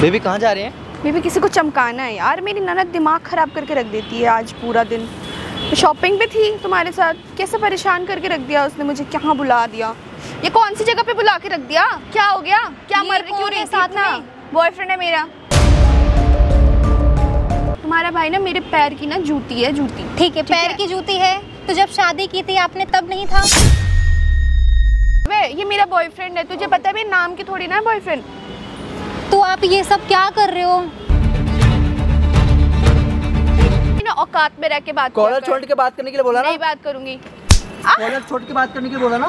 Baby कहाँ जा रहे हैं? बेबी किसी को चमकाना है यार। मेरी ननद दिमाग ख़राब करके रख देती है आज पूरा दिन। शॉपिंग पे थी तुम्हारे साथ, कैसे परेशान करके रख दिया उसने मुझे। कहाँ बुला दिया, ये कौन सी जगह पे बुला के रख दिया? क्या हो गया? क्या मर रही क्यों रही साथ में? बॉयफ्रेंड है मेरा। तुम्हारा भाई ना मेरे पैर की ना जूती है, जूती। ठीक है, पैर की जूती है तो जब शादी की थी आपने तब नहीं था? वे ये मेरा बॉयफ्रेंड है, तुझे पता है मेरे नाम की थोड़ी ना बॉयफ्रेंड। तो आप ये सब क्या कर रहे हो? ना औकात में रह के बात। कॉलर छोड़ के बात करने के लिए बोला ना? नहीं बात करूंगी। कॉलर छोड़ के बात करने के लिए बोला ना?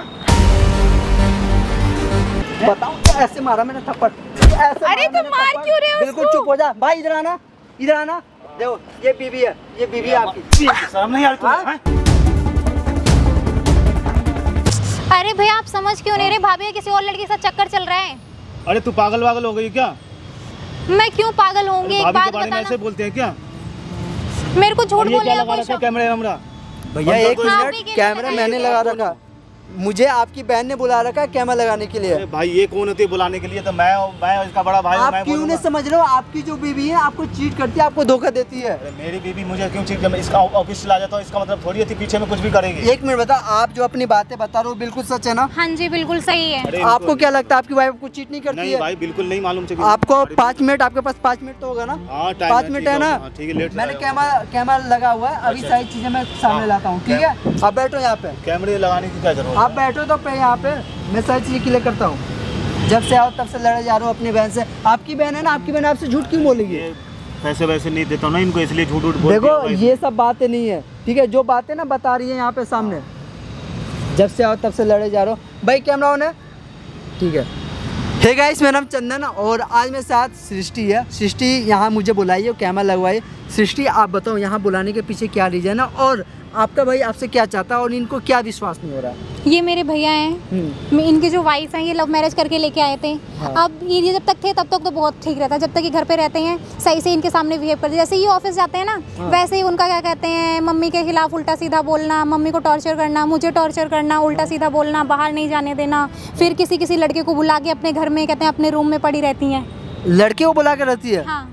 बताओ क्या ऐसे मारा मैंने थप्पड़? अरे तुम मार क्यों रहे हो? बिल्कुल चुप हो जा भाई। इधर आना, इधर आना। देखो ये बीवी है, ये बीवी है आपकी। शर्म नहीं आ रही तुम्हें? अरे भैया आप समझ क्यों नहीं रहे? भाभी किसी और लड़की के साथ चक्कर चल रहा है। अरे तू पागल वागल हो गई क्या? मैं क्यों पागल होंगी? एक बात बताना। ऐसे बोलते हैं क्या? मेरे को झूठ बोलने का कोई शौक? कैमरा भैया एक मिनट, कैमरा मैंने लगा रखा। मुझे आपकी बहन ने बुला रखा है कैमरा लगाने के लिए। भाई ये कौन होती है बुलाने के लिए? तो मैं इसका बड़ा भाई। आप क्यों नहीं समझ रहे हो? आपकी जो बीवी है आपको चीट करती है, आपको धोखा देती है। मेरी बीवी मुझे क्यों चीट करती है? इसका ऑफिस चला जाता हूँ, इसका मतलब थोड़ी है पीछे में कुछ भी करेगी। एक मिनट बता, आप जो अपनी बातें बता रहे हो बिल्कुल सच है ना? हाँ जी बिल्कुल सही है। आपको क्या लगता है आपकी वाइफ को चीट नहीं करती है? भाई बिल्कुल नहीं मालूम। आपको 5 मिनट, आपके पास 5 मिनट तो होगा ना? 5 मिनट है ना? मैंने कैमरा लगा हुआ है, अभी सारी चीजें मैं सामने लाता हूँ। ठीक है, आप बैठो यहाँ पे। कैमरे लगाने की क्या जरूरत? आप बैठो तो यहाँ पे मैं सारी चीजें क्लियर करता हूँ। जब से आओ तब से लड़े जा रहा हूँ अपनी बहन से। आपकी बहन है ना, आपकी बहन आपसे झूठ क्यों बोलेगी? पैसे वैसे नहीं देता ना इनको, इसलिए झूठ बोलती है। देखो ये सब बातें नहीं है, ठीक है? जो बातें ना बता रही है यहाँ पे सामने, जब से आओ तब से लड़े जा रहा हूँ। भाई कैमरा ऑन है? ठीक है। हे गाइस, मेरा नाम चंदन और आज मेरे साथ सृष्टि है। सृष्टि यहाँ मुझे बुलाई है, कैमरा लगवाई। सृष्टि आप बताओ यहाँ बुलाने के पीछे क्या रीजन है और आपका भाई आपसे क्या चाहता है और इनको क्या विश्वास नहीं हो रहा है? ये मेरे भैया हैं, इनकी जो वाइफ हैं, ये लव मैरिज करके लेके आए थे। हाँ। अब ये जब तक थे तब तक तो बहुत ठीक रहता है, जब तक ये घर पे रहते हैं सही से इनके सामने बिहेव करते। जैसे ये ऑफिस जाते हैं ना, हाँ। वैसे ही उनका क्या कहते हैं, मम्मी के खिलाफ उल्टा सीधा बोलना, मम्मी को टॉर्चर करना, मुझे टॉर्चर करना, उल्टा सीधा बोलना, बाहर नहीं जाने देना। फिर किसी किसी लड़के को बुला के अपने घर में कहते हैं अपने रूम में पड़ी रहती हैं। लड़के को बुला के रहती है? हाँ।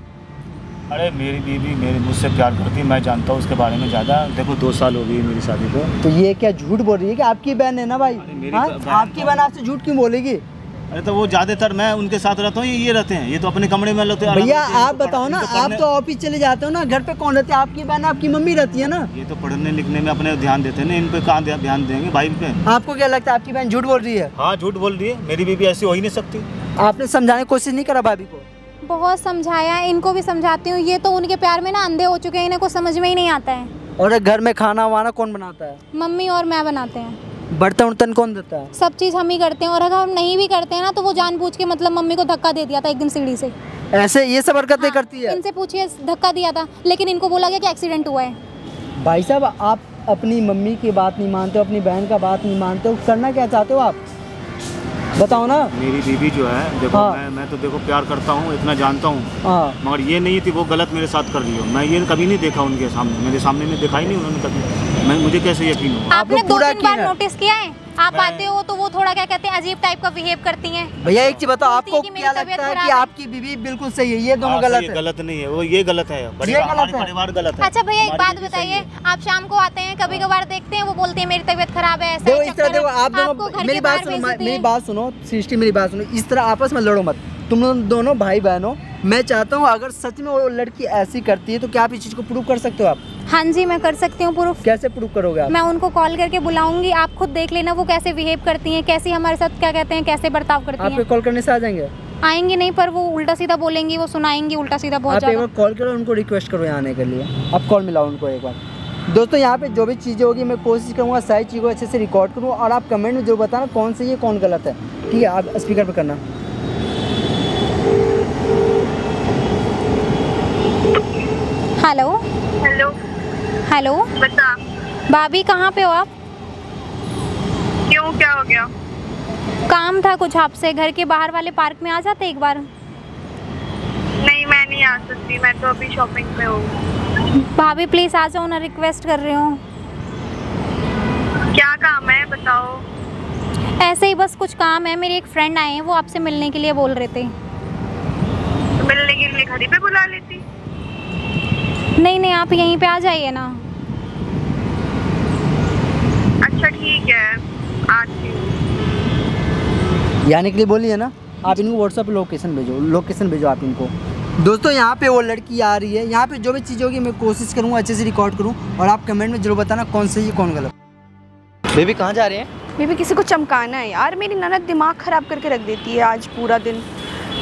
अरे मेरी बीवी मुझसे प्यार करती है, मैं जानता हूँ उसके बारे में ज़्यादा। देखो 2 साल हो गई मेरी शादी को। तो ये क्या झूठ बोल रही है कि आपकी बहन है ना भाई? हाँ? आपकी बहन आपसे झूठ क्यों बोलेगी? अरे तो वो ज़्यादातर मैं उनके साथ रहता हूँ, ये रहते हैं, ये तो अपने कमरे में रहते हैं। भैया आप बताओ ना, आप तो ऑफिस चले जाते हो ना, घर पे कौन रहती है? आपकी बहन आपकी मम्मी रहती है ना? ये तो पढ़ने लिखने में अपने ध्यान देते हैं ना, इन पे कहाँ ध्यान देंगे भाई पे? आपको क्या लगता है आपकी बहन झूठ बोल रही है? हाँ झूठ बोल रही है, मेरी बीवी ऐसी हो ही नहीं सकती। आपने समझाने की कोशिश नहीं करा भाभी को? बहुत समझाया, इनको भी समझाती हूँ। ये तो उनके प्यार में ना अंधे हो चुके हैं, इन्हें कुछ समझ में ही नहीं आता है। और घर में खाना वाना कौन बनाता है? मम्मी और मैं बनाते हैं। बर्तन उर्तन कौन देता है? सब चीज़ हम ही करते हैं। और अगर हम नहीं भी करते हैं ना तो वो जानबूझ के मतलब मम्मी को धक्का दे दिया था एक दिन सीढ़ी से। ऐसे ये सब हरकतें करती है? इनसे पूछिए, धक्का दिया था, लेकिन इनको बोला गया कि एक्सीडेंट हुआ है। भाई साहब आप अपनी मम्मी की बात नहीं मानते हो, अपनी बहन का बात नहीं मानते हो, करना क्या चाहते हो आप? बताओ ना। मेरी बीवी जो है देखो, हाँ। मैं तो देखो प्यार करता हूँ, इतना जानता हूँ। हाँ। मगर ये नहीं थी वो गलत मेरे साथ कर रही हो। मैं ये कभी नहीं देखा उनके सामने, मेरे सामने में देखा ही नहीं उन्होंने कभी। मुझे कैसे यकीन हो? आपने 2-3 बार नोटिस किया है, आप आते हो तो वो थोड़ा क्या कहते हैं अजीब टाइप का बिहेव करती हैं। भैया एक चीज बताओ, आपको क्या लगता है कि आपकी बीवी बिल्कुल सही है? ये दोनों गलत है? गलत नहीं है वो, ये गलत है, परिवार गलत है। अच्छा भैया एक बात बताइए, आप शाम को आते हैं, कभी कभार देखते हैं वो बोलती है मेरी तबीयत खराब है, ऐसा देखो इस तरह देखो आप दोनों मेरी बात सुनो सृष्टि, मेरी बात सुनो। इस तरह आपस में लड़ो मत, तुम दोनों भाई बहन हो। मैं चाहता हूँ अगर सच में वो लड़की ऐसी करती है तो क्या आप इस चीज को प्रूव कर सकते हो आप? हाँ जी मैं कर सकती हूँ प्रूफ। कैसे प्रूव करोगे आप? मैं उनको कॉल करके बुलाऊंगी, आप खुद देख लेना वो कैसे बिहेव करती हैं, कैसे हमारे साथ क्या कहते हैं, कैसे बर्ताव करती हैं। आपके कॉल करने से आ जाएंगे? आएंगे नहीं, पर वो उल्टा सीधा बोलेंगी, वो सुनाएंगी उल्टा सीधा बहुत आप एक ज्यादा। बार कॉल करो, उनको रिक्वेस्ट करो यहाँ आने के लिए। आप कॉल मिलाओ उनको एक बार। दोस्तों यहाँ पे जो भी चीज़ें होगी मैं कोशिश करूँगा सारी चीज़ों को अच्छे से रिकॉर्ड करूँ और आप कमेंट में जो बताना कौन सही है कौन गलत है। ठीक है, आप स्पीकर पे करना। हेलो हेलो हेलो बता। भाभी कहाँ पे हो आप? क्यों, क्या हो गया? काम था कुछ आपसे, घर के बाहर वाले पार्क में आ जाते एक बार। नहीं मैं नहीं आ सकती, मैं तो अभी शॉपिंग पे हूँ। भाभी प्लीज आ जाओ ना, रिक्वेस्ट कर रही हूँ। क्या काम है बताओ? ऐसे ही बस कुछ काम है, मेरे एक फ्रेंड आए हैं, वो आपसे मिलने के लिए बोल रहे थे। मिलने घर ही पे बुला लेती। नहीं नहीं, आप यहीं पे आ जाइए ना। अच्छा ठीक है, आती हूँ। आने के लिए बोली है ना, आप इनको व्हाट्सएप पे लोकेशन भेजो आप इनको। दोस्तों यहाँ पे वो लड़की आ रही है, यहाँ पे जो भी चीज़ होगी मैं कोशिश करूँगा अच्छे से रिकॉर्ड करूँ, और आप कमेंट में जरूर बताना कौन सही है कौन गलत। बेबी कहाँ जा रहे हैं? बेबी किसी को चमकाना है यार, मेरी ननद दिमाग ख़राब करके रख देती है आज पूरा दिन।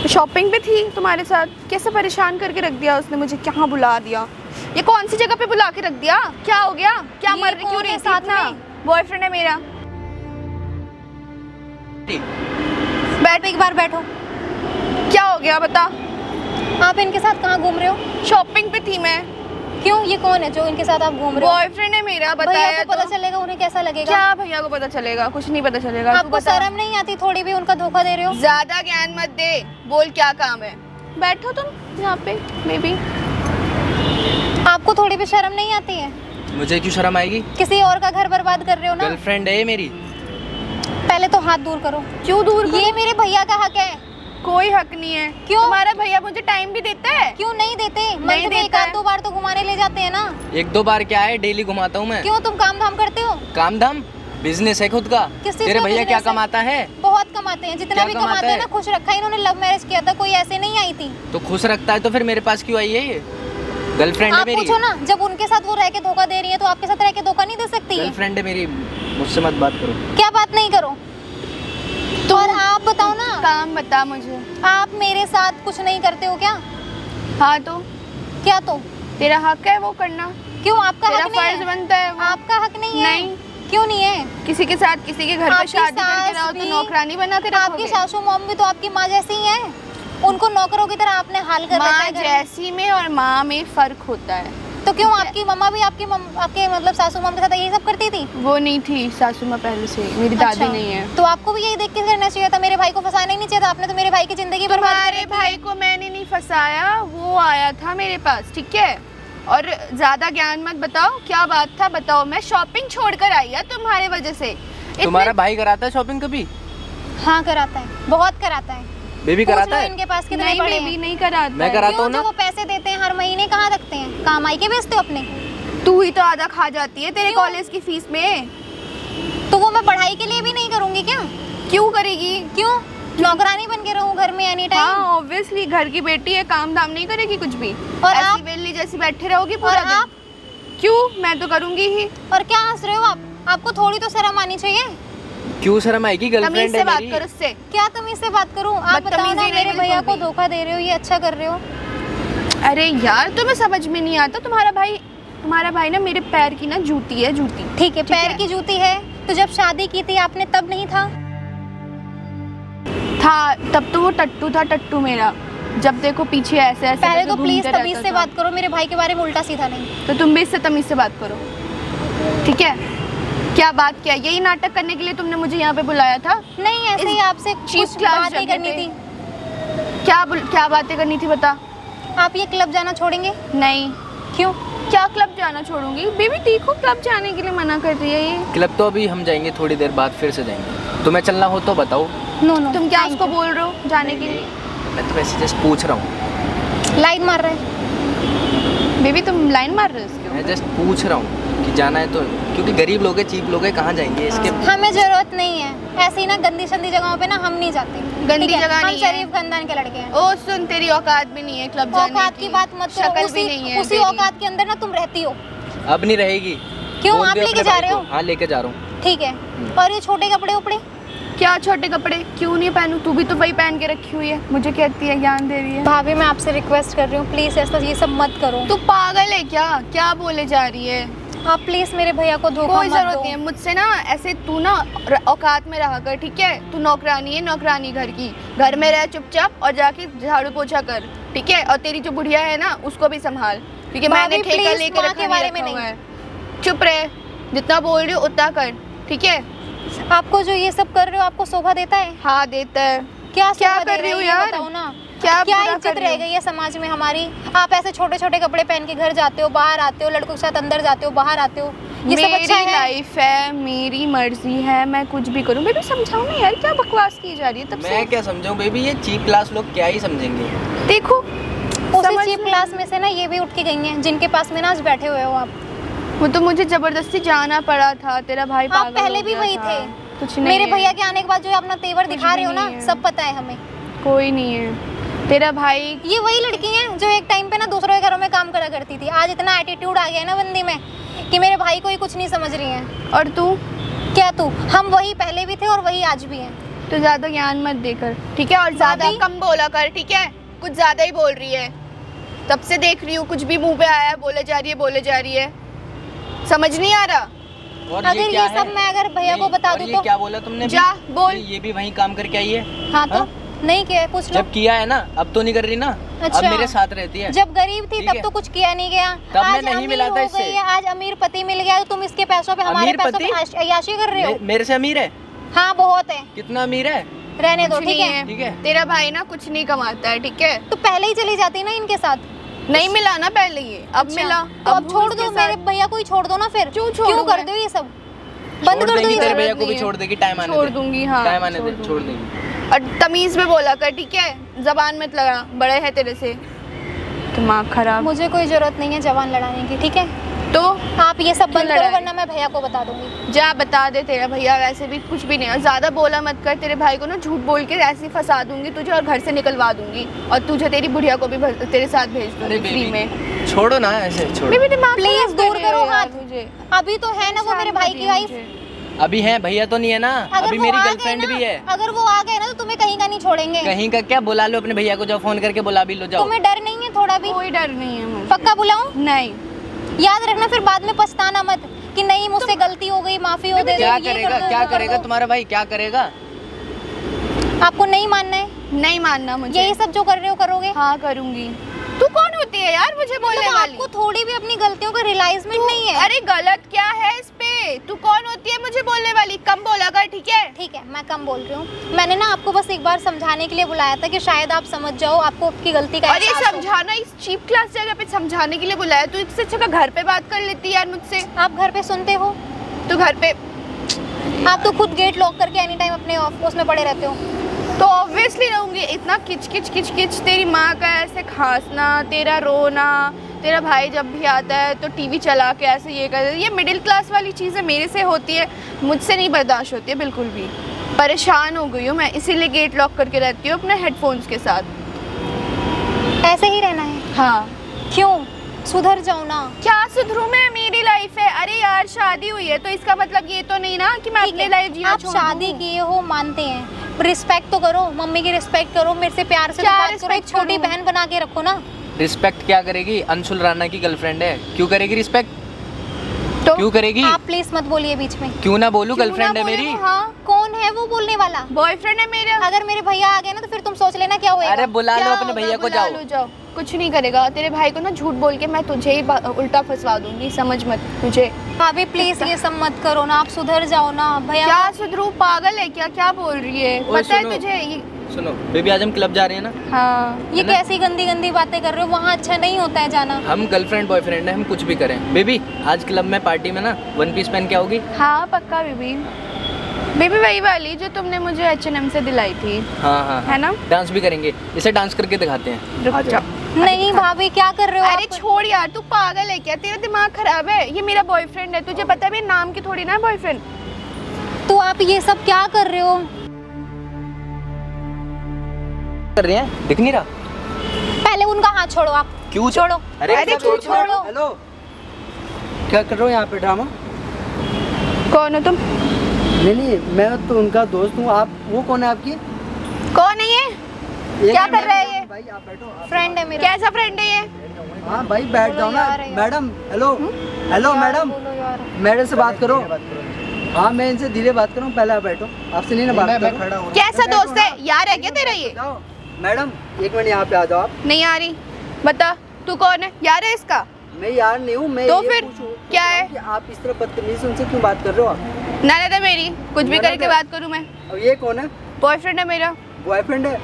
शॉपिंग पे थी तुम्हारे साथ, कैसे परेशान करके रख दिया उसने मुझे, कहाँ बुला दिया, ये कौन सी जगह पे बुला के रख दिया, क्या हो गया, क्या मर रही क्यों रही साथ में? बॉयफ्रेंड है मेरा। बैठ, एक बार बैठो। क्या हो गया बता। आप इनके साथ कहाँ घूम रहे हो? शॉपिंग पे थी मैं। क्यों, ये कौन है जो इनके साथ आप घूम रहे हो? बॉयफ्रेंड है मेरा। भैया बताया को पता चलेगा, उन्हें कैसा लगेगा? क्या भैया को पता चलेगा, कुछ नहीं पता चलेगा। आपको शर्म नहीं आती थोड़ी भी? उनका धोखा दे रहे हो। ज्यादा ज्ञान मत दे, बोल क्या काम है। बैठो तुम यहाँ पे। बेबी आपको थोड़ी भी शर्म नहीं आती है? मुझे क्यों शर्म आएगी? किसी और का घर बर्बाद कर रहे हो ना। गर्लफ्रेंड है मेरी। पहले तो हाथ दूर करो। क्यों दूर करो? ये मेरे भैया का हक है। कोई हक नहीं है। क्यों? तुम्हारा भैया मुझे टाइम भी देता है। क्यों नहीं देते? नहीं मंथ में एक देता आध है। 2 बार तो घुमाने ले जाते हैं ना। 1-2 बार क्या है, डेली घुमाता हूँ मैं। क्यों, तुम काम धाम करते हो? काम धाम बिजनेस है खुद का। किस चीज़ तेरे का भैया क्या business है? कमाता है? बहुत कमाते हैं, जितना क्या भी कमाता कमाते हैं है? ना, खुश रखा है इन्होंने। लव मैरिज किया था, कोई ऐसे नहीं आई थी। तो खुश रखता है तो फिर मेरे पास क्यों आई है ये? गर्लफ्रेंड है आप मेरी। पूछो ना, जब उनके साथ वो रह के धोखा दे रही है तो आपके साथ रह के धोखा नहीं दे सकती है? गर्लफ्रेंड है मेरी, मुझसे मत बात करो। क्या बात नहीं करो? तो और आप बताओ ना, काम बता मुझे। आप मेरे साथ कुछ नहीं करते हो क्या? हाँ तो क्या तो? तेरा हक है वो करना। क्यों, आपका तेरा हक नहीं फर्ज है? बनता है वो। आपका हक नहीं है? नहीं। क्यों नहीं है? किसी के साथ किसी के घर पे आपकी शादी करके सास रहो तो भी- नौकरानी बना के आपकी रखोगे। सासू मॉम भी तो आपकी माँ जैसी ही है। उनको नौकरों की तरह आपने हाल कर रखा माँ है घर में। जैसी में और माँ में फर्क होता है। तो क्यों आपकी मम्मा भी आपके मतलब सासू मॉम के साथ यही सब करती थी? वो नहीं थी सासू माँ पहले से, मेरी दादी अच्छा, नहीं है। तो आपको भी यही देख के करना चाहिए था। मेरे भाई को फंसाना ही नहीं चाहिए था आपने, तो मेरे भाई की जिंदगी बर्बाद कर तुम्हारे दी। भाई को मैंने नहीं फंसाया, वो आया था मेरे पास, ठीक है। और ज्यादा ज्ञान मत बताओ, क्या बात था बताओ। मैं शॉपिंग छोड़कर आई है तुम्हारे वजह से। तुम्हारा भाई कराता है शॉपिंग कभी? हाँ कराता है, बहुत कराता है। बेबी पूछ कराता लो है? इनके पास कितने नहीं बड़े बेबी हैं। नहीं कराता मैं है। कराता क्यों, हूँ जो ना। वो पैसे देते हैं हर महीने कहाँ रखते हैं? काम आई के बेचते हो अपने? तू ही तो आधा खा जाती है तेरे क्यों? कॉलेज की फीस में। तो वो मैं पढ़ाई के लिए भी नहीं करूँगी क्या? क्यों करेगी? क्यों, नौकरानी बन के रहूँ घर में एनी टाइम? हाँ ऑब्वियसली, घर की बेटी है, काम धाम नहीं करेगी कुछ भी। और ऐसी आप? वेली जैसी बैठे रहोगी पूरा और दिन। आप? क्यों, मैं तो करूंगी ही। और क्या हंस रहे हो आप? आपको थोड़ी तो शर्म आनी चाहिए। क्यों शर्म आएगी? तमीज गर्लफ्रेंड से है बात मेरी। कर उससे। क्या तुम इससे बात करूं? आप बताओ बदतमीजी ना, नहीं मेरे बिल्कुल भैया को भी। धोखा दे रहे हो, ये अच्छा कर रहे हो? अरे यार तुम्हें समझ में नहीं आता, तुम्हारा भाई ना मेरे पैर की ना जूती है, जूती। ठीक है, पैर की जूती है, तो जब शादी की थी आपने तब नहीं था? तब तो वो टट्टू था, टट्टू मेरा। जब देखो पीछे ऐसे ऐसे पहले करके तो प्लीज घूमते तमीज रहता से था। बात करो, मेरे भाई के बारे में उल्टा सीधा नहीं। तो तुम भी इससे तमीज से बात करो, ठीक है। क्या बात क्या, यही नाटक करने के लिए तुमने मुझे यहाँ पे बुलाया था? नहीं, ऐसे ही आपसे cheap कुछ class बात ही जगह करनी पे। थी। क्या बातें करनी थी बता। आप ये क्लब जाना छोड़ेंगे? नहीं। क्यों? क्या क्लब जाना छोड़ूंगी? बेबी देखो क्लब जाने के लिए मना कर रही है ये। क्लब तो अभी हम जाएंगे, थोड़ी देर बाद फिर से जाएंगे। तुम्हें चलना हो तो बताओ। नो नो, तुम क्या उसको बोल रहे हो जाने के लिए? मैं तो वैसे जस्ट पूछ रहा हूँ। लाइन मार रहे हैं। बेबी तुम लाइन मार रहे हो उसके मैं जस्ट पूछ रहा हूँ कि जाना है तो, क्योंकि गरीब लोग हैं, चीप लोग हैं, कहाँ जाएंगे इसके। हमें जरूरत नहीं है ऐसी ना गंदी संदी जगहों पे ना, हम नहीं जाते। गंदी ठीक है? जगह हम नहीं है। शरीफ खानदान के लड़के हैं। ओ सुन, तेरी औकात भी नहीं है क्लब जाने औकात की बात मत करो, शक्ल भी नहीं है उसी तेरी। औकात के अंदर ना तुम रहती हो। अब नहीं रहेगी। क्यों, बोल आप दियो लेके अपने जा भाई रहे को। हो? हाँ लेके जा रहा हूँ। ठीक है, और ये छोटे कपड़े उपड़े? क्या छोटे कपड़े, क्यों नहीं पहनूं? तू भी तो वही पहन के रखी हुई है, मुझे कहती है ज्ञान दे रही है। भाभी मैं आपसे रिक्वेस्ट कर रही हूँ, प्लीज ऐसा ये सब मत करो। तू पागल है क्या? क्या बोले जा रही है? आप प्लीज मेरे भैया को धोखा कोई मत जरूरत दो। नहीं है मुझसे ना, ऐसे तू ना औकात में रहा कर, ठीक है। तू नौकरानी है, नौकरानी घर की, घर में रह चुपचाप और जाके झाड़ू पोछा कर, ठीक है। और तेरी जो बुढ़िया है ना उसको भी संभाल, क्योंकि मैंने भाभी, ठेका please, लेके माँ रखा के बारे में रखा नहीं। हुआ है। चुप रहे, जितना बोल रही हो उतना कर, ठीक है। आपको जो ये सब कर रहे हो आपको शोभा देता है? हाँ देता है। क्या क्या शोभा कर दे रही हो है, यार? बताओ ना। क्या क्या बुरा इज्जत कर रही रह हो? गई है समाज में हमारी? आप ऐसे छोटे छोटे कपड़े पहन के घर जाते हो, बाहर आते हो, लड़कों के साथ अंदर जाते हो, बाहर आते हो, ये सब मेरी अच्छा है? लाइफ है, मेरी मर्जी है, मैं कुछ भी करूँ। बेबी समझाओ ना यार, क्या बकवास की जा रही है तब से। मैं क्या समझाऊं बेबी, ये चीप क्लास लोग क्या ही समझेंगे। देखो उसे उसी चीप क्लास में से ना ये भी उठ के गई हैं जिनके पास में ना आज बैठे हुए हो आप। वो तो मुझे जबरदस्ती जाना पड़ा था, तेरा भाई आप पागल पहले हो भी गया वही था। थे। कुछ नहीं मेरे है। भैया के आने के बाद जो अपना तेवर कुछ दिखा रहे हो भी ना, नहीं है। सब पता है हमें। कोई नहीं है। तेरा भाई ये वही लड़की हैं जो एक टाइम पे ना दूसरों के घरों में काम करा करती थी। आज इतना एटीट्यूड आ गया है ना बंदी में कि मेरे भाई को ही कुछ नहीं समझ रही हैं। और तू क्या तू? हम वही पहले भी थे और वही आज भी हैं। तो ज्यादा ज्ञान मत देकर, ठीक है? और ज्यादा भाभी? कम बोला कर, ठीक है? कुछ ज्यादा ही बोल रही है, तब से देख रही हूँ। कुछ भी मुंह पे आया है बोले जा रही है। समझ नहीं आ रहा। और अगर क्या ये है? सब मैं अगर भैया को बता और दूं ये तो क्या बोला तुमने? जा बोल। ये भी वहीं काम करके आई है। हाँ तो हाँ? नहीं किया है, पूछ लो। जब किया है ना, अब तो नहीं कर रही ना। अच्छा। अब मेरे साथ रहती है। जब गरीब थी ठीक तब है। तो कुछ किया नहीं गया। तब मैं आज नहीं अमीर मिला था हो इससे। गई है, आज अमीर पति मिल गया तो तुम इसके पैसों पे हमारे अमीर पैसों पति? पे अय्याशी कर रहे हो। मेरे से अमीर है? हाँ बहुत है, कितना अमीर है? रहने दो, कुछ ठीक नहीं है? ठीक है। तेरा भाई ना कुछ नहीं कमाता है, ठीक है? तो पहले ही चली जाती ना इनके साथ। नहीं मिला ना पहले, ये अब अच्छा, मिला। तो अब छोड़ उसके दो, साथ- मेरे भैया को ही छोड़ दो ना फिर। क्यों छोड़ूं क्यों कर मैं? दो ये सब? बंद छोड़ कर दो देंगी, ये तेरे सब। भैया को भी नहीं है। छोड़ देगी। टाइम आने छोड़ दे। दूंगी, हाँ, टाइम आने छोड़ दे, छोड़ दूंगी। देंगी। और तमीज में बोला कर, ठीक है? जबान मत लगा, बड़े हैं तेरे से। दिमाग खराब। मुझे कोई जरूरत नहीं है जवान लड़ाने की, ठीक है? तो आप ये सब बंद करो लड़ाई? वरना मैं भैया को बता दूंगी। जा बता दे, तेरा भैया वैसे भी कुछ भी नहीं है। ज्यादा बोला मत कर, तेरे भाई को ना झूठ बोल के ऐसे ही फंसा दूंगी तुझे और घर से निकलवा दूंगी। और तुझे तेरी बुढ़िया को भी तेरे साथ भेज दूंगी फ्री में। छोड़ो ना ऐसे, छोड़ो। बेबी दिमाग प्लीज खराब दूर कर रहे करो हो यार हाथ। मुझे। अभी तो है ना वो मेरे भाई की वाइफ। अभी है, भैया तो नहीं है ना। अभी वो मेरी आ गए गर्लफ्रेंड ना- भी है। अगर वो आ गए ना तो तुम्हें कहीं का नहीं छोड़ेंगे। कहीं का क्या? बुला लो अपने भैया को, जाओ फोन करके बुला भी लो, जाओ। तुम्हें डर नहीं है थोड़ा भी? कोई डर नहीं है मुझे। पक्का बुलाऊं? नहीं। याद रखना फिर बाद में पछताना मत कि नहीं मुझसे गलती हो गई, माफी हो दे। क्या ये कर करेगा? दो, क्या वो कर करेगा दो। तुम्हारा भाई? क्या करेगा? आपको नहीं मानना है? नहीं मानना मुझे। यही सब जो कर रहे हो करोगे? हाँ करूंगी। तू कौन होती है यार मुझे बोलने मतलब वाली? आपको थोड़ी भी अपनी गलतियों का रियलाइजमेंट नहीं है? अरे गलत क्या है इस पे? तू कौन होती है मुझे बोलने वाली? कम बोला कर, ठीक है? ठीक है, मैं कम बोल रही हूँ। मैंने ना आपको बस एक बार समझाने के लिए बुलाया था कि शायद आप समझ जाओ, आपको आपकी गलती का और ये एहसास हो। समझाना इस चीप क्लास जगह पे समझाने के लिए बुलाया? तू इससे अच्छा घर पे बात कर लेती यार मुझसे। आप घर पे सुनते हो? तू घर पे आप तो खुद गेट लॉक करके एनी टाइम अपने उसमें पड़े रहते हो। तो ऑब्वियसली रहूंगी। इतना किच किच किच किच, तेरी माँ का ऐसे खांसना, तेरा रोना, तेरा भाई जब भी आता है तो टीवी चला के ऐसे ये कर, ये मिडिल क्लास वाली चीज़ें मेरे से होती है, मुझसे नहीं बर्दाश्त होती है बिल्कुल भी। परेशान हो गई हूँ मैं, इसीलिए गेट लॉक करके रहती हूँ अपने हेडफोन्स के साथ। ऐसे ही रहना है? हाँ। क्यों? सुधर जाओ ना। क्या सुधरूं मैं? मेरी लाइफ है। अरे यार शादी हुई है तो इसका मतलब ये तो नहीं ना कि मैं ठीक अपनी है, लाइफ जीना आप छोड़ शादी दूं। किए हो मानते हैं, रिस्पेक्ट तो करो, मम्मी की रिस्पेक्ट करो, मेरे से प्यार से तो क्या बात करो, एक respect छोटी करूं? बहन बना के रखो ना। रिस्पेक्ट क्या करेगी? अंशुल राणा की गर्लफ्रेंड है, क्यों करेगी रिस्पेक्ट? तो क्यों करेगी? आप प्लीज मत बोलिए बीच में। क्यों ना बोलूं? क्यों ना गर्लफ्रेंड है बोले मेरी। वो? हाँ, कौन है वो बोलने वाला? बॉयफ्रेंड है मेरा। अगर मेरे भैया आ गए ना तो फिर तुम सोच लेना क्या होएगा। अरे बुला लो क्या अपने होगा? भैया को, बुला जाओ। लो, जाओ। कुछ नहीं करेगा तेरे भाई को ना, झूठ बोल के मैं तुझे ही उल्टा फंसवा दूंगी, समझ मत तुझे। भाभी प्लीज ये सब मत करो ना, आप सुधर जाओ ना। भैया क्या सुधरू? पागल है क्या? क्या बोल रही है? ओए, पता है सुनो। तुझे ये? सुनो बेबी, आज हम क्लब जा रहे हैं ना। हाँ। ये है ना? कैसी गंदी गंदी बातें कर रहे हो? वहाँ अच्छा नहीं होता है जाना। हम गर्लफ्रेंड बॉयफ्रेंड है, हम कुछ भी करें। बेबी आज क्लब में पार्टी में ना वन पीस पहन के आओगी? हाँ पक्का बेबी। बेबी वही वाली जो तुमने मुझे H&M से दिलाई थी। हाँ हाँ है ना? डांस भी करेंगे, इसे डांस करके दिखाते हैं। रुक जा। नहीं भाभी क्या कर रहे हो अरे आप? छोड़ यार, तू पागल है क्या? तेरा दिमाग खराब है। ये मेरा बॉयफ्रेंड है, तुझे पता है मेरे नाम की थोड़ी ना बॉयफ्रेंड। तो आप ये सब क्या कर रहे हो? कर रहे हैं, दिख नहीं रहा? पहले उनका हाथ छोड़ो आप। क्यों छोड़ो? अरे अरे क्यों क्यों छोड़ो? हेलो, क्या कर रहे हो यहाँ पे ड्रामा? कौन हो तुम? नहीं, मैं तो उनका दोस्त हूँ। आप वो कौन है आपकी? कौन है ये? ये क्या कर रहा है ये? भाई आप बैठो। फ्रेंड है मेरा। कैसा फ्रेंड है ये? हाँ भाई बैठ जाओ ना। यार, यार। मैडम हेलो, हेलो मैडम, बोलो यार। मैडम से बात करो। हाँ मैं इनसे धीरे बात करूँ, पहले आप बैठो। आपसे नहीं ना बात मैं करूँ? खड़ा हूँ। कैसा दोस्त है यार? है क्या तेरा ये? जाओ मैडम, एक मिनट यहाँ पे आ जाओ आप। नहीं आ रही। बता तू कौन है? यार है इसका? मैं यार नहीं हूँ। मैं तो ये फिर पूछूं क्या है? कि आप इस तरह बदतमीज उनसे क्यों बात कर रहे हो आप? ननद है मेरी, कुछ भी ननद करके है? बात करूँ मैं? अब ये कौन है? बॉयफ्रेंड है मेरा। बॉयफ्रेंड है?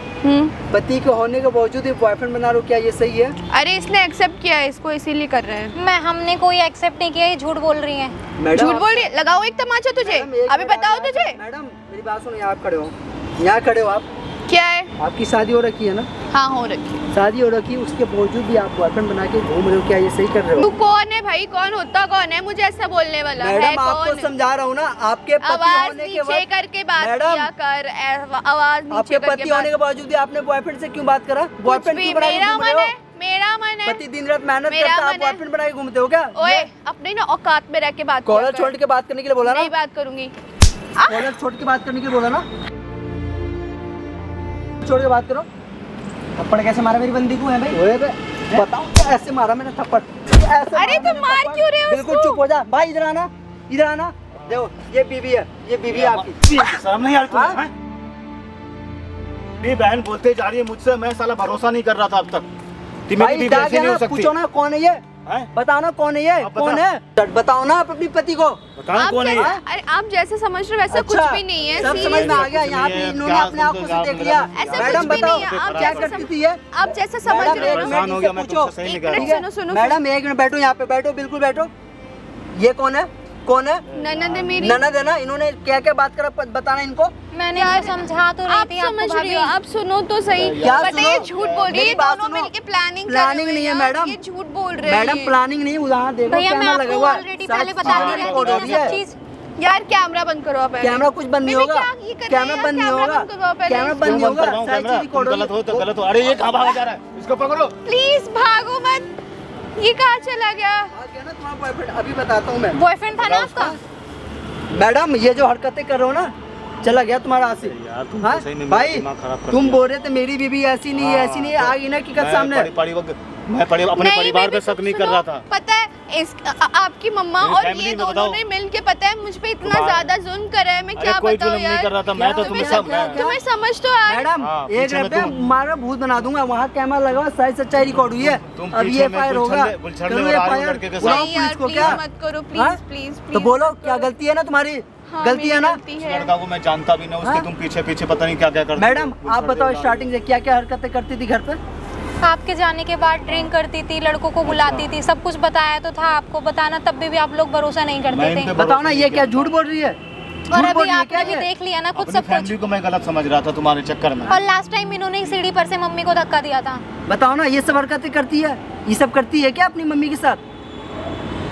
पति के होने के बावजूद ये बॉयफ्रेंड बना रहे हो, क्या ये सही है? अरे इसने एक्सेप्ट किया है इसको, इसीलिए कर रहे हैं। हमने कोई एक्सेप्ट नहीं किया, ये झूठ बोल रही हैं। मैडम झूठ बोल रही है? लगाओ एक तमाचा तुझे। मैडम, एक अभी मिनट बताओ आप- तुझे। मैडम मेरी बात सुनो, यहाँ खड़े हो, यहाँ खड़े हो आप। क्या है? आपकी शादी हो रखी है ना? हाँ हो रखी है। शादी हो रखी है, उसके बावजूद भी आप बॉयफ्रेंड बना के घूम रहे हो, क्या ये सही कर रहे तू हो? कौन है भाई? कौन होता कौन है मुझे ऐसा बोलने वाला है? मैडम आपको कौन? समझा रहा हूँ ना, आपके पति आवाज होने के नीचे बाद करके बात मैडम, किया कर, आवाज नीचे आपके करके पति होने के बावजूद भी आपने बॉयफ्रेंड से क्यों बात करा? बॉयफ्रेंड क्यों बना के मेरा घूम रहे मन हो? है, मेरा मन है। पति दिन रात मेहनत मेरा करता है, आप मन है। बॉयफ्रेंड बना के घूमते हो क्या? ओए अपने ना औकात में रह के बात कॉलर कर। छोड़ के बात करने के लिए बोला ना? नहीं बात करूंगी। कॉलर छोड़ के बात करने के लिए बोला ना? छोड़ के बात करो। थप्पड़ कैसे मारा मेरी बंदी को है भाई? ओए बे, बताओ क्या ऐसे मारा मैंने थप्पड़? अरे तुम मार क्यों रहे हो? बिल्कुल उसको? चुप हो जा भाई, इधर आना, इधर आना। देखो ये बीवी है, ये बीवी है आपकी। शर्म नहीं आ रही हाँ? तुम्हें? मेरी बहन बोलते जा रही है मुझसे, मैं साला भरोसा नहीं कर रहा था अब तक कि मेरी भाई बीवी डाक ऐसी है नहीं ना, हो सकती। पूछो ना कौन है ये? हैं? बताओ ना कौन है ये? आप बता। कौन है? बताओ ना आप अपने पति को। बताओ आप कौन है ये? जैसा- अरे आप जैसे समझ रहे हो वैसा कुछ भी नहीं है। सब serious। समझ में आ गया, कुछ यहाँ नहीं पे है, इन्होंने क्या अपने आंखों समझो, से देख आप लिया। ऐसा मैडम कुछ भी बताओ नहीं है, आप क्या जैसा करती थी ये? आप जैसा समझ मैडम रहे एक हो। मिनट परेशान हो गया, मैं इनसे पूछो। तुमसे सही नहीं एक कर मिनट रहा। सुनो सुनो। मैडम एक मिनट बैठो, यहाँ पे बैठो, बिल्कुल बैठो। ये कौन है? कौन है? ननद है मेरी। ननद है ना? इन्होंने क्या क्या बात करा बताना इनको। मैंने तो समझा तो रही आप थी आपको समझ रही हो, भाभी। आप सुनो तो सही। क्या पता है ये सुनो? झूठ बोल रही है, मेरी बात दोनों सुनो। मिलके प्लानिंग प्लानिंग नहीं है मैडम। ये झूठ बोल रहे हैं। मैडम प्लानिंग नहीं, उदाहरण देखो भैया मैं कैमरा लगा आपको हुआ है। ऑलरेडी सारी पहले बता चीजें दी रिकॉर्ड हो रहती रही है है। सब चीज। यार कैमरा बंद करो आप। कैमरा कुछ बंद नहीं मैंने होगा, क्या ये कर कैमरा रहे हैं? बंद नहीं कैमरा होगा, बंद करो पहले। कैमरा बंद नहीं क्यों बंद कर होगा, रहा हूँ सारी कैमरा? चीज रिकॉर्ड तुम हो गलत हो रही तो गलत हो। अरे ये कहाँ भागा जा रहा है? इसको पकड़ो। प्लीज भागो मत। ये कहाँ चला गया? आ गया ना तुम्हारा बॉयफ्रेंड, अभी बताता हूँ मैं। बॉयफ्रेंड था ना आपका? मैडम ये जो हरकतें कर रहे हो ना, चला गया तुम्हारा आसिफ। यार तुम हाँ? तो सही में मेरा भाई दिमाग खराब कर तुम दिया। बोल रहे थे मेरी बीवी ऐसी नहीं है, ऐसी नहीं है, आगे ना की मैं सामने। अपने परिवार नहीं, पे शक नहीं कर रहा था। पता है आपकी मम्मा मेरी और फैमिली ये में दोनों बताओ। ने मिलके पता है मुझ पे इतना तुम्हारा- ज्यादा जुल्म करा है। मैं अरे क्या कोई बताऊं जुल्म नहीं यार। कर रहा था, मैं तो क्या- तुम्हें क्या- सब क्या- तुम्हें समझ तो आया। मैडम हाँ, एक पीछे में रखते तुम। मारा भूत बना दूंगा, वहाँ कैमरा लगा हुआ, सारी सच्चाई रिकॉर्ड हुई है। तुम अब पीछे ये में फायर होगा, गुलछड़ने करो और आए हो FIR, लड़के के साथ। बुलाओ नहीं यार पुलिस को। प्लीज क्या मत करो, हाँ? प्लीज प्लीज तो बोलो क्या गलती है ना तुम्हारी? हाँ, गलती मेरी है ना? गलती उस है। लड़का को मैं जानता भी नहीं, उसके हाँ? तुम पीछे पीछे पता नहीं क्या क्या करते। मैडम आप बताओ स्टार्टिंग से क्या क्या हरकतें करती थी घर पे? आपके जाने के बाद ड्रिंक करती थी, लड़कों को बुलाती थी, सब कुछ बताया तो था आपको, बताना तब भी आप लोग भरोसा नहीं मैं करते इन थे। पे बताओ ना, ये क्या झूठ बोल रही है? और झूठ बोल अभी रही है क्या आपने भी ये? देख लिया ना खुद अपनी सब कुछ। फैमिली को मैं गलत समझ रहा था तुम्हारे चक्कर में। और लास्ट टाइम इन्होंने ही सीढ़ी पर से मम्मी को धक्का दिया था। बताओ ना, ये सब हरकतें करती है, ये सब करती है क्या अपनी मम्मी के साथ?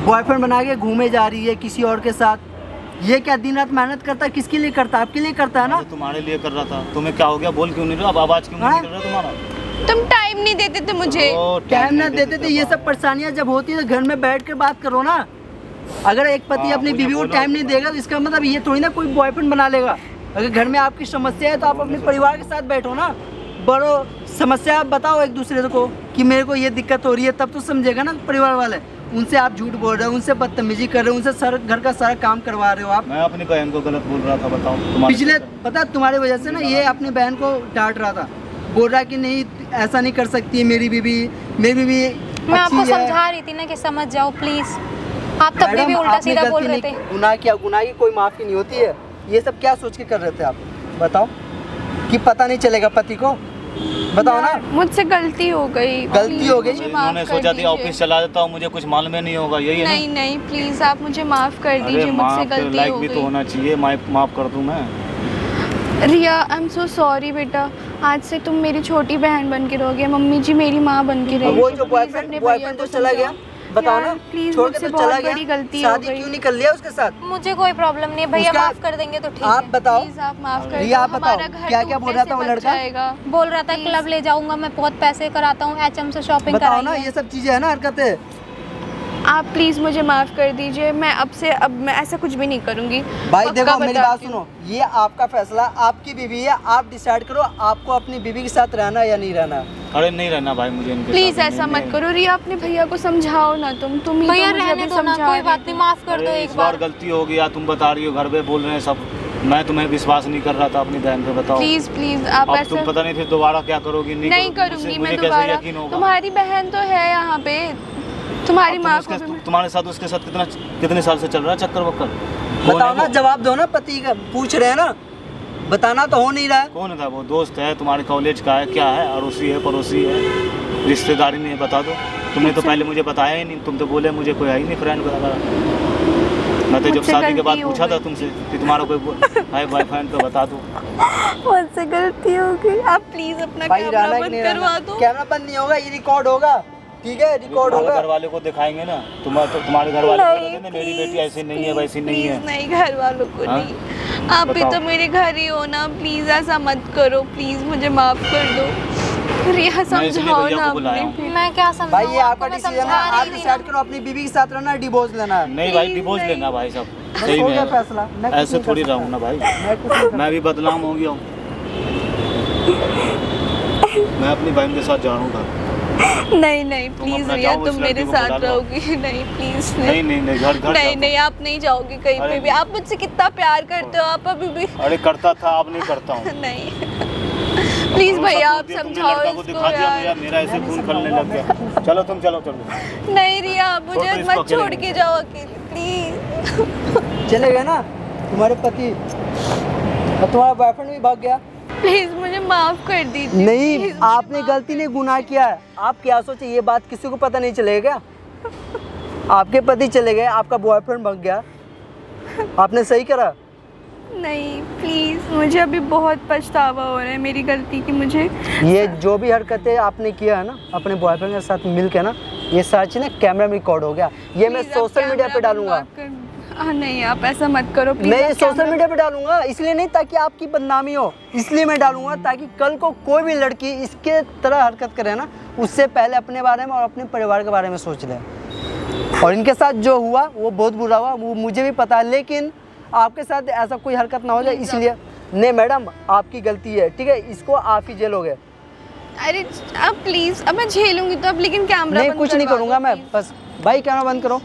बॉयफ्रेंड बना के घूमे जा रही है किसी और के साथ। ये क्या दिन रात मेहनत करता है, किसके लिए करता है? आपके लिए करता है ना? मैं तुम्हारे लिए कर रहा था। तुम्हें क्या हो गया? बोल क्यों नहीं रहा? अब आवाज क्यों नहीं हाँ? निकल रहा तुम्हारा? तुम टाइम नहीं देते थे मुझे। ओ, टाइम ना देते थे। ये सब परेशानियां जब होती है तो घर में बैठ कर बात करो ना। अगर एक पति हाँ, अपनी मुझे बीवी को बोलो। टाइम नहीं देगा तो इसका मतलब ये थोड़ी ना कोई बॉयफ्रेंड बना लेगा। अगर घर में आपकी समस्या है तो आप अपने परिवार के साथ बैठो ना। बड़ो समस्या आप बताओ एक दूसरे को कि मेरे को ये दिक्कत हो रही है, तब तो समझेगा ना परिवार वाले। उनसे आप झूठ बोल रहे हो, उनसे बदतमीजी कर रहे हो, उनसे घर का सारा काम करवा रहे हो आप। मैं अपनी बहन को गलत बोल रहा था, बताओ तुम्हारे पिछले चक्कर में। पता है तुम्हारी वजह से ना ये अपनी बहन को डांट रहा था, बोल रहा कि नहीं ऐसा नहीं कर सकती है मेरी बीवी मैं आपको अच्छी है। समझा रही थी ना कि समझ जाओ प्लीज। आप तब भी मैडम, उल्टा आपने सीधा बोल गलती रहे नहीं थे। की, गुनाह किया, गुनाह की कोई माफी नहीं होती है। ये सब क्या सोच के कर रहे थे आप? बताओ कि पता नहीं चलेगा पति को? बताओ ना। यार, मुझसे गलती हो गई। गलती प्लीज हो गई? मुझे माफ इन्होंने कर सोचा थी दीजिए। ऑफिस चला जाता हूँ, मुझे कुछ मालूम ही नहीं होगा, यही है ना? नहीं नहीं प्लीज आप मुझे माफ कर अरे दीजिए, मुझसे माफ के गलती लायक हो भी तो गई। होना चाहिए, माफ कर दूं मैं। रिया आई एम सो सॉरी बेटा, आज से तुम मेरी छोटी बहन बन के रहोगे, मम्मी जी मेरी माँ बन के और रहेगी। वो जो बॉयफ्रेंड तो चला गया, बताओ ना, प्लीज छोड़ के मुझसे तो चला बहुत बड़ी गया, गलती हो शादी गई। क्यों नहीं कर लिया उसके साथ? मुझे कोई प्रॉब्लम नहीं है भैया, उसका- माफ कर देंगे तो ठीक आप है। बताओ। प्लीज आप माफ कर रिया, दो, आप बताओ, हमारा घर क्या-क्या बोल टूटने रहा से था वो बच लड़का? जाएगा। बोल रहा था क्लब ले जाऊंगा मैं, बहुत पैसे कराता हूँ, HM से शॉपिंग बताओ ना, कराई ये सब चीजें है ना हरकतें। आप प्लीज मुझे माफ कर दीजिए, मैं अब मैं ऐसा कुछ भी नहीं करूंगी। भाई पक्का देखो मेरी बात बताती हूँ। सुनो, ये आपका फैसला, आपकी बीवी है, आप डिसाइड करो आपको अपनी बीवी के साथ रहना या नहीं रहना। अरे नहीं रहना भाई मुझे इनके प्लीज साथ, ऐसा नहीं- मत करो। रिया अपने भैया को समझाओ ना, तुम ही तो भैया मुझे रहने अभी दो ना, समझा कोई रही बात थी। नहीं, माफ कर दो अरे एक इस बार बार। गलती हो गया, तुम बता रही हो घर पे बोल रहे हैं सब, मैं तुम्हें विश्वास नहीं कर रहा था अपनी बहन पे, बताओ। प्लीज प्लीज आप अब ऐसा तुम पता नहीं फिर दोबारा क्या करोगी, नहीं करोगी, करूंगी मुझे मैं कैसे दोबारा। यकीन होगा? तुम्हारी बहन तो है यहाँ पे, तुम्हारी अब माँ तुम को भी मैं- तुम्हारे साथ उसके साथ कितने साल से चल रहा है चक्कर वक्कर? बताओ ना, जवाब दो ना, पति का पूछ रहे हैं ना, बताना तो हो नहीं रहा है। कौन था वो? दोस्त है तुम्हारे कॉलेज का है, क्या है? अड़ोसी है, पड़ोसी है, रिश्तेदारी नहीं है? बता दो। तुमने तो पहले मुझे बताया ही नहीं, तुम तो बोले मुझे कोई है ही नहीं फ्रेंड वगैरह। मैं तो जब मुझसे शादी के बाद गलती हो पूछा था गई। तुमसे कि तुम्हारा कोई है बॉयफ्रेंड तो बता दो। मुझसे गलती हो गई, आप प्लीज अपना भाई कैमरा रहना कि बंद नहीं करवा रहना? दो। कैमरा बंद नहीं होगा, ये रिकॉर्ड होगा, ठीक है, रिकॉर्ड तुम्हारे होगा। घर वाले को दिखाएंगे ना, तुम्हारे घर वाले नहीं, को कहते मेरी please, बेटी ऐसी नहीं है वैसी नहीं please, है। नहीं, घर वालों को हाँ? नहीं। आप भी बताओ। तो मेरे घर ही हो ना, प्लीज ऐसा मत करो, प्लीज मुझे माफ कर दो। रिया मैं इसलिए समझाओ भैया ना को बुलाया हूँ। अपने। मैं क्या समझाऊं? भाई ये आपका मैं डिसीजन है, समझा आप रही थी डिसाइड ना। करो अपनी बीवी के साथ रहना है, डिवोर्स लेना है। नहीं भाई Please, डिवोर्स नहीं। लेना भाई साहब, बस सही हो में गया फैसला, मैं कुछ ऐसे नहीं कर थोड़ी सकता। रहूँ ना भाई। मैं कुछ नहीं कर मैं भी बदनाम हो गया हूँ। मैं अपनी बहन के साथ जा रहा हूँ घर। नहीं नहीं प्लीज अपना रिया जाओ, उस तुम मेरे लड़की को साथ बुला लो। रहोगी। नहीं प्लीज नहीं नहीं नहीं घर घर नहीं जाओ। नहीं आप नहीं जाओगे कहीं अरे पे भी। नहीं। आप मुझसे कितना प्यार करते हो, आप अभी भी अरे करता था अब नहीं करता हूँ। नहीं प्लीज भैया आप तुमने समझाओ लड़का को इसको दिखा दिया तो यार। यार मेरा ऐसे खून खलने लग गया। चलो तुम चलो चलो। नहीं रिया मुझे छोड़ दो इसको मत छोड़ अकेले। के जाओ अकेले प्लीज। चले गए ना तुम्हारे पति और तुम्हारा बॉयफ्रेंड भी भाग गया। प्लीज मुझे माफ कर दीजिए। नहीं, please, आपने मुझे गलती नहीं, गुनाह किया है। आप क्या सोचे, ये बात किसी को पता नहीं चलेगा क्या? आपके पति चले गए, आपका बॉयफ्रेंड भाग गया, आपने सही करा। माफ- नहीं प्लीज मुझे अभी बहुत पछतावा हो रहा है मेरी गलती की। मुझे ये जो भी हरकतें आपने किया है ना अपने बॉयफ्रेंड के साथ मिल के ना, ये सच ना कैमरा में रिकॉर्ड हो गया। ये मैं please, आप सोशल मीडिया पे कैमरा डालूंगा। बंद कर- नहीं आप ऐसा मत करो प्लीज। मैं ये सोशल मीडिया पे डालूंगा, इसलिए नहीं ताकि आपकी बदनामी हो, इसलिए मैं डालूंगा ताकि कल को कोई भी लड़की इसके तरह हरकत करे ना, उससे पहले अपने बारे में और अपने परिवार के बारे में सोच ले। और इनके साथ जो हुआ वो बहुत बुरा हुआ, वो मुझे भी पता है, लेकिन आपके साथ ऐसा कोई हरकत ना हो जाए इसलिए। नहीं मैडम आपकी गलती है, ठीक है, इसको आप ही झेलोगे। अरे अब प्लीज अब मैं झेलूंगी तो अब, लेकिन कैमरा नहीं बंद कुछ नहीं करवा दो, करूंगा मैं, please। बस भाई कैमरा बंद करो।